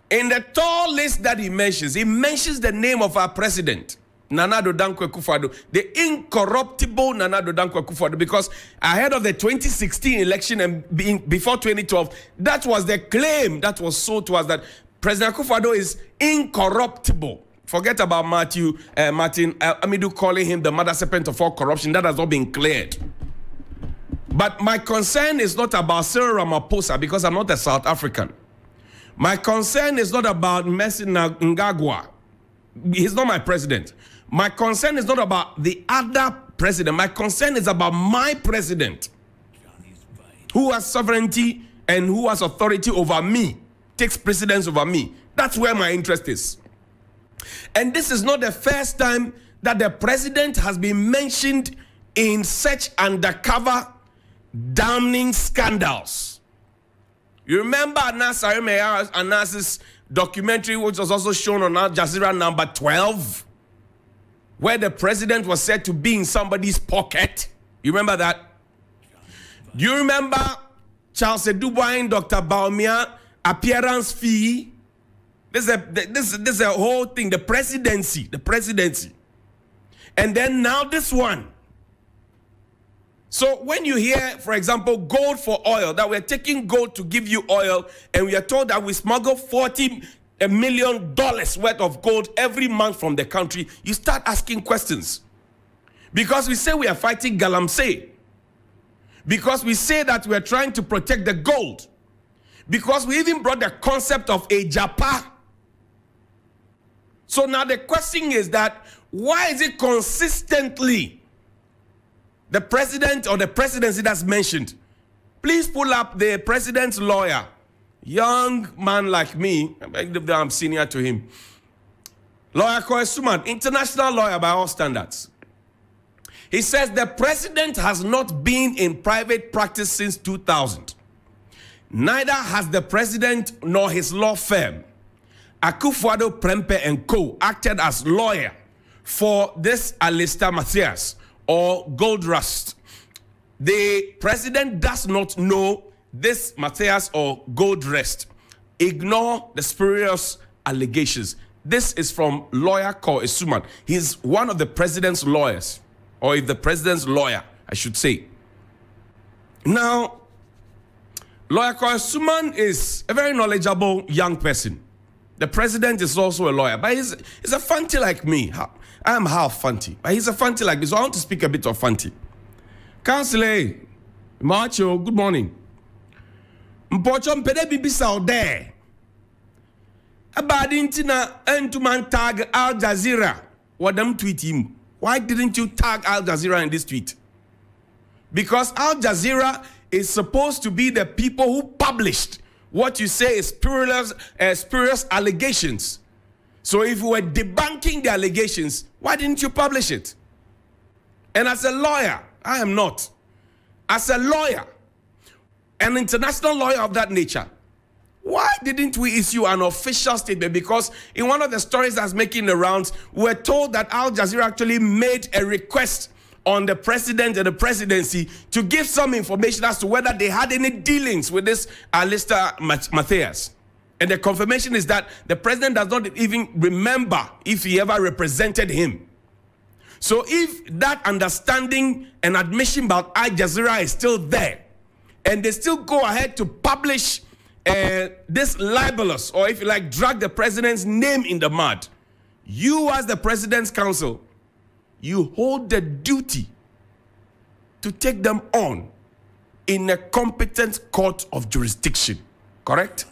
In the tall list that he mentions the name of our president, Nana Addo Dankwa Akufo-Addo, the incorruptible Nana Addo Dankwa Akufo-Addo, because ahead of the 2016 election and before 2012, that was the claim that was sold to us, that President Akufo-Addo is incorruptible. Forget about Martin Amidu calling him the mother serpent of all corruption. That has not been cleared. But my concern is not about Cyril Ramaphosa, because I'm not a South African. My concern is not about Messi Ngagwa. He's not my president. My concern is not about the other president. My concern is about my president, who has sovereignty and who has authority over me, takes precedence over me. That's where my interest is. And this is not the first time that the president has been mentioned in such undercover, damning scandals. You remember Anas's documentary, which was also shown on Al Jazeera, number 12, where the president was said to be in somebody's pocket. You remember that? Do you remember Charles Dubois, Dr. Baumia, appearance fee? This is a whole thing, the presidency. And then now this one. So when you hear, for example, gold for oil, that we're taking gold to give you oil, and we are told that we smuggle $40 million worth of gold every month from the country, you start asking questions. Because we say we are fighting Galamsey. Because we say that we are trying to protect the gold. Because we even brought the concept of a Japa. So now the question is that, why is it consistently the president or the presidency that's mentioned? Please pull up the president's lawyer, young man like me, I'm senior to him. Lawyer Koesuman, international lawyer by all standards. He says the president has not been in private practice since 2000. Neither has the president nor his law firm, Akufo-Addo, Prempeh and Co., acted as lawyer for this Alistair Matthias or Gold Rust. The president does not know this Matthias or Gold Rust. Ignore the spurious allegations. This is from lawyer Koesuman. He's one of the president's lawyers, or the president's lawyer, I should say. Now, lawyer Koesuman is a very knowledgeable young person. The president is also a lawyer, but he's a fanty like me. I am half fanty, but he's a fanty like me, so I want to speak a bit of fanty. Councillor, Macho, good morning. Mpocho mpede bibisa ode. Abadintina entuman tag Al Jazeera. What them tweet him? Why didn't you tag Al Jazeera in this tweet? Because Al Jazeera is supposed to be the people who published what you say is spurious allegations. So if you were debunking the allegations, why didn't you publish it? And as a lawyer, I am not. As a lawyer, an international lawyer of that nature, why didn't we issue an official statement? Because in one of the stories that's making the rounds, we're told that Al Jazeera actually made a request on the president and the presidency to give some information as to whether they had any dealings with this Alistair Matthias. And the confirmation is that the president does not even remember if he ever represented him. So if that understanding and admission about Al Jazeera is still there, and they still go ahead to publish this libelous, or if you like, drag the president's name in the mud, you as the president's counsel, you hold the duty to take them on in a competent court of jurisdiction. Correct?